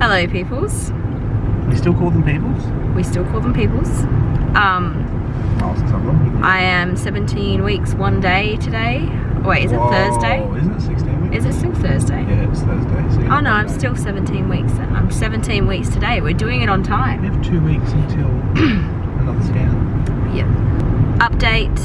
Hello, peoples. We still call them peoples? We still call them peoples. I am 17 weeks 1 day today. Wait, is it Thursday? Isn't it 16 weeks? Is it still Thursday? Yeah, it's Thursday. So oh no, I'm still 17 weeks then. I'm 17 weeks today. We're doing it on time. We have 2 weeks until another scan. Yeah. Update.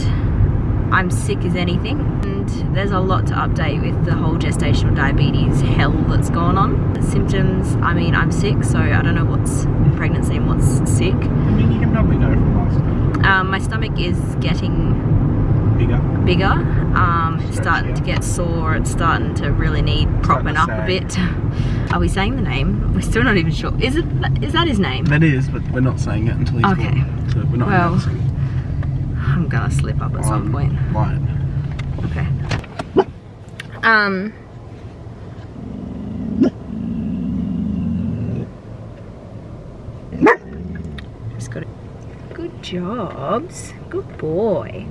I'm sick as anything. And there's a lot to update with the whole gestational diabetes hell that's gone on. The symptoms, I mean, I'm sick, so I don't know what's pregnancy and what's sick. I mean, you can probably know from last time. My stomach is getting bigger. It's starting to get sore. It's starting to really need propping up a bit. Are we saying the name? We're still not even sure. Is that his name? That is, but we're not saying it until he's born. So we're not announcing. I'm gonna slip up at some point. Right. Okay. Just got it. Good jobs. Good boy.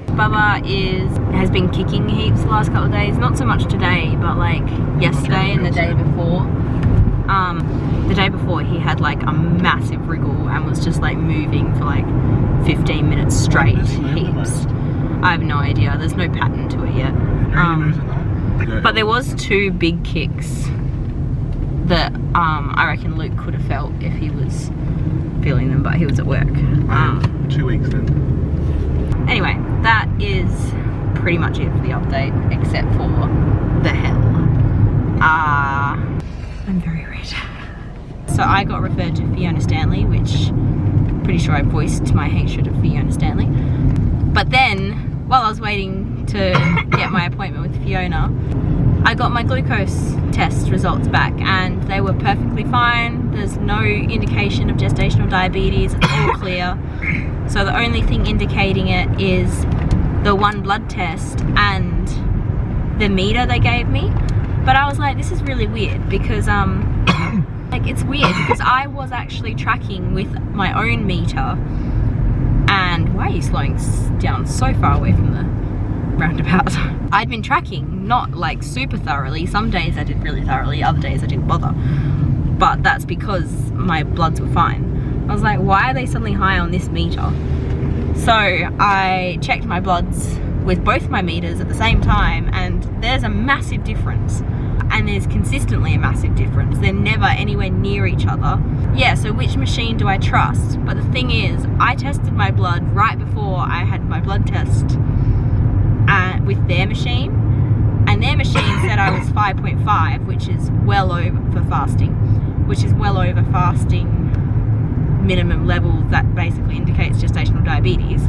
Bubba has been kicking heaps the last couple of days. Not so much today, but like yesterday and the day before. The day before he had like a massive wriggle and was just like moving for like 15 minutes straight. Heaps. I have no idea. There's no pattern to it yet. But there was 2 big kicks that I reckon Luke could have felt if he was feeling them, but he was at work. 2 weeks then. Anyway, that is pretty much it for the update, except for the hell. I'm very red. So I got referred to Fiona Stanley, which I'm pretty sure I voiced my hatred of Fiona Stanley. But then, while I was waiting to get my appointment with Fiona, I got my glucose test results back and they were perfectly fine. There's no indication of gestational diabetes, it's all clear. So the only thing indicating it is the 1 blood test and the meter they gave me. But I was like, this is really weird because like it's weird because I was actually tracking with my own meter. And why are you slowing down so far away from the roundabout? I'd been tracking, not like super thoroughly. Some days I did really thoroughly, other days I didn't bother. But that's because my bloods were fine. I was like, why are they suddenly high on this meter? So I checked my bloods with both my meters at the same time and there's a massive difference. And there's consistently a massive difference. They're never anywhere near each other. Yeah, so which machine do I trust? But the thing is, I tested my blood right before I had my blood test with their machine. And their machine said I was 5.5, which is well over for fasting. Which is well over fasting minimum levels that basically indicates gestational diabetes.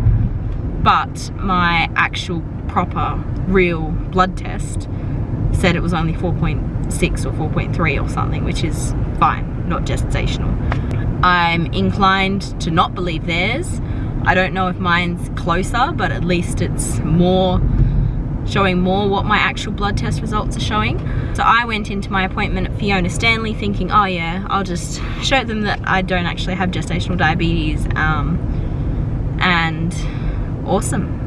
But my actual proper real blood test said it was only 4.6 or 4.3 or something, which is fine, not gestational. I'm inclined to not believe theirs. I don't know if mine's closer, but at least it's showing more what my actual blood test results are showing. So I went into my appointment at Fiona Stanley thinking, oh yeah, I'll just show them that I don't actually have gestational diabetes, and awesome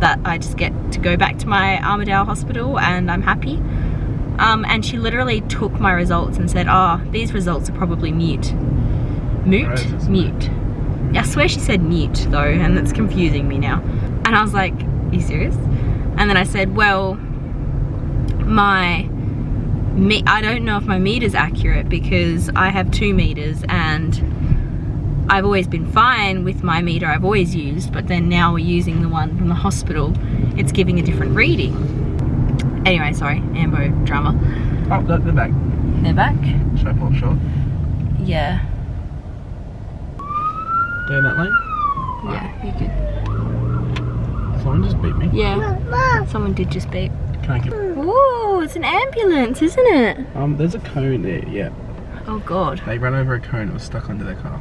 that I just get to go back to my Armadale Hospital and I'm happy. And she literally took my results and said, oh, these results are probably mute. Mute? Mute. Yeah, I swear she said mute though, and that's confusing me now. And I was like, are you serious? And then I said, well, I don't know if my meter's accurate because I have 2 meters and I've always been fine with my meter I've always used, but then now we're using the one from the hospital. It's giving a different reading. Anyway, sorry, Ambo drama. Oh, they're back. They're back? Should I pull up short? Yeah. Down that lane? Yeah, you could. Someone just beat me. Yeah, someone did just beep. Can I get... Ooh, it's an ambulance, isn't it? There's a cone there, yeah. Oh God. They ran over a cone that was stuck under their car.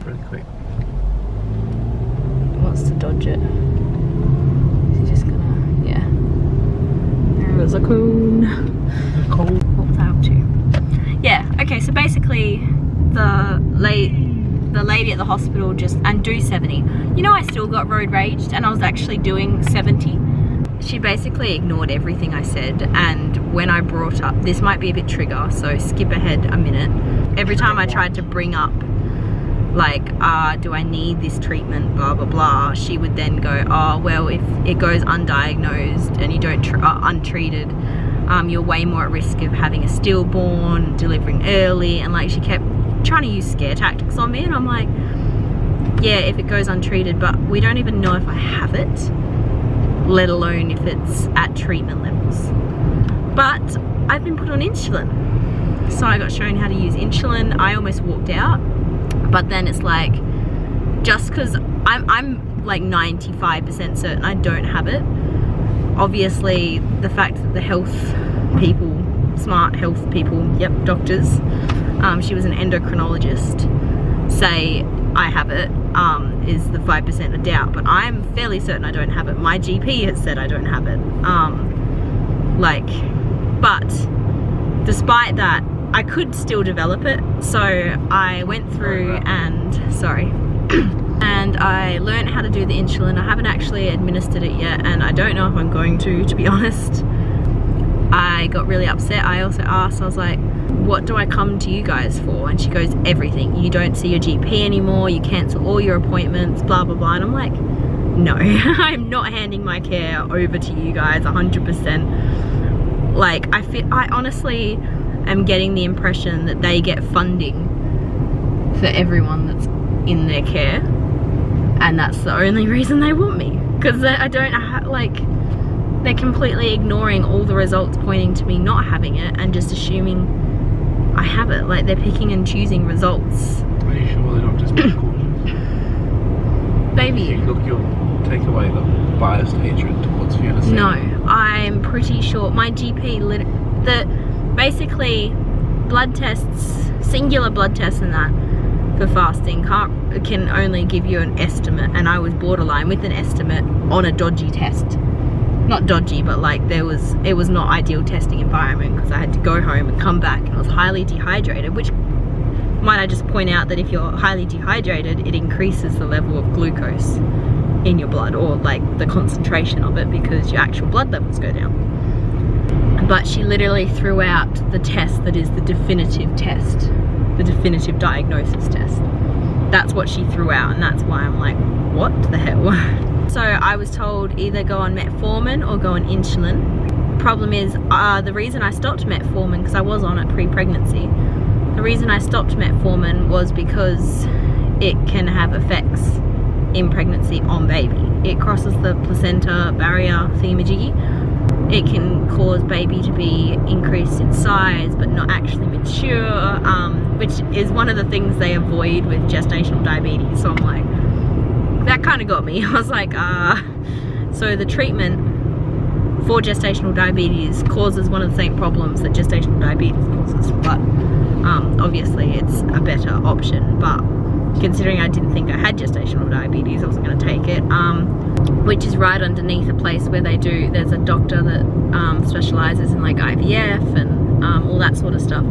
Really quick. Wants to dodge it. Is he just gonna, yeah. There is a cone. What was I up to? Yeah, okay, so basically the lady at the hospital just, and do 70. You know, I still got road raged and I was actually doing 70. she basically ignored everything I said, and when I brought up, this might be a bit trigger, so skip ahead a minute. Every time I tried to bring up like, do I need this treatment, blah blah blah, she would then go, oh well, if it goes undiagnosed and you don't untreated, you're way more at risk of having a stillborn, delivering early, and like she kept trying to use scare tactics on me, and I'm like, yeah, if it goes untreated, but we don't even know if I have it, let alone if it's at treatment levels. But I've been put on insulin, so I got shown how to use insulin. I almost walked out, but then it's like, just because I'm like 95% certain I don't have it, obviously the fact that the health people, smart health people, yep, doctors, she was an endocrinologist, say I have it, is the 5% of doubt, but I'm fairly certain I don't have it. My GP has said I don't have it. But despite that, I could still develop it. So I went through and, and I learned how to do the insulin. I haven't actually administered it yet, and I don't know if I'm going to be honest. I got really upset. I also asked, I was like, what do I come to you guys for? And she goes, everything. You don't see your GP anymore, you cancel all your appointments, blah blah blah. And I'm like, no, I'm not handing my care over to you guys 100%. Like, I honestly am getting the impression that they get funding for everyone that's in their care, and that's the only reason they want me, because I don't have, like, they're completely ignoring all the results pointing to me not having it and just assuming I have it. Like, they're picking and choosing results. Are you sure they're not just being cautious? Baby. You'll take away the biased hatred towards Fiona. No, I'm pretty sure my GP basically blood tests, singular blood tests and that for fasting can only give you an estimate, and I was borderline with an estimate on a dodgy test. Not dodgy, but like it was not ideal testing environment, because I had to go home and come back and I was highly dehydrated, which, might I just point out that if you're highly dehydrated, it increases the level of glucose in your blood, or like the concentration of it, because your actual blood levels go down. But she literally threw out the test that is the definitive test, the definitive diagnosis test. That's what she threw out, and that's why I'm like, what the hell? So I was told either go on metformin or go on insulin. Problem is, the reason I stopped metformin, because I was on it pre-pregnancy, the reason I stopped metformin was because it can have effects in pregnancy on baby. It crosses the placenta barrier thingamajiggy. It can cause baby to be increased in size but not actually mature, which is one of the things they avoid with gestational diabetes. So I'm like, that kind of got me. I was like, so the treatment for gestational diabetes causes one of the same problems that gestational diabetes causes, but obviously it's a better option. But considering I didn't think I had gestational diabetes, I wasn't going to take it, which is right underneath a place where there's a doctor that specializes in like IVF and all that sort of stuff.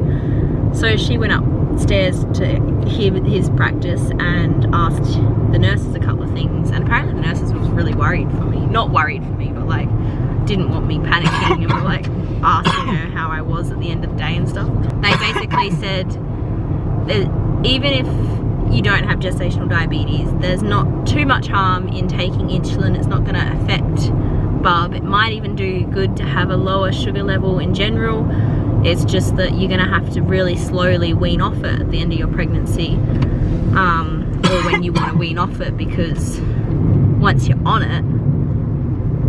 So she went upstairs to his practice and asked the nurses a couple of things, and apparently the nurses was really worried for me. Not worried for me, but like didn't want me panicking, and were like asking her how I was at the end of the day and stuff. They basically said that even if you don't have gestational diabetes, there's not too much harm in taking insulin. It's not going to affect bub. It might even do good to have a lower sugar level in general. It's just that you're going to have to really slowly wean off it at the end of your pregnancy, or when you want to wean off it, because once you're on it,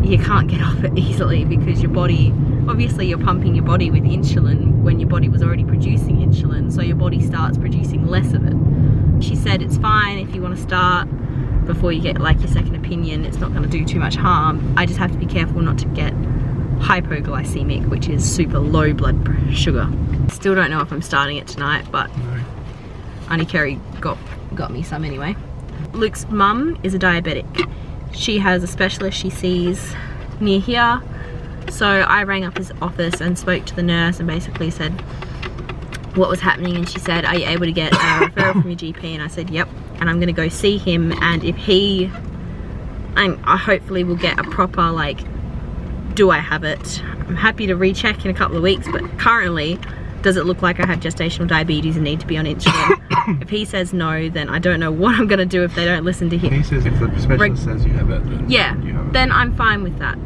you can't get off it easily, because your body, obviously you're pumping your body with insulin when your body was already producing insulin, so your body starts producing less of it. She said it's fine if you want to start before you get like your second opinion. It's not going to do too much harm. I just have to be careful not to get hypoglycaemic, which is super low blood sugar. Still don't know if I'm starting it tonight, but no. Auntie Kerry got me some anyway. Luke's mum is a diabetic. She has a specialist she sees near here. So I rang up his office and spoke to the nurse and basically said what was happening, and she said, are you able to get a referral from your GP? And I said, yep, and I'm gonna go see him, and if I hopefully will get a proper like do I have it? I'm happy to recheck in a couple of weeks, but currently, does it look like I have gestational diabetes and need to be on insulin? If he says no, then I don't know what I'm going to do if they don't listen to him. He says if the specialist says you have it, then yeah, you have it. then I'm fine with that.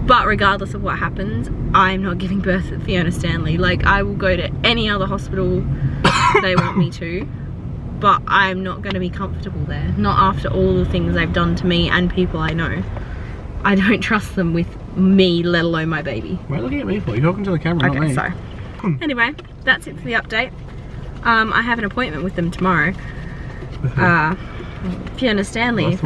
But regardless of what happens, I'm not giving birth at Fiona Stanley. Like, I will go to any other hospital they want me to, but I'm not going to be comfortable there. Not after all the things they've done to me and people I know. I don't trust them with me, let alone my baby. Why are you looking at me for? You're talking to the camera, not me. Okay, sorry. Anyway, that's it for the update. I have an appointment with them tomorrow. Fiona Stanley.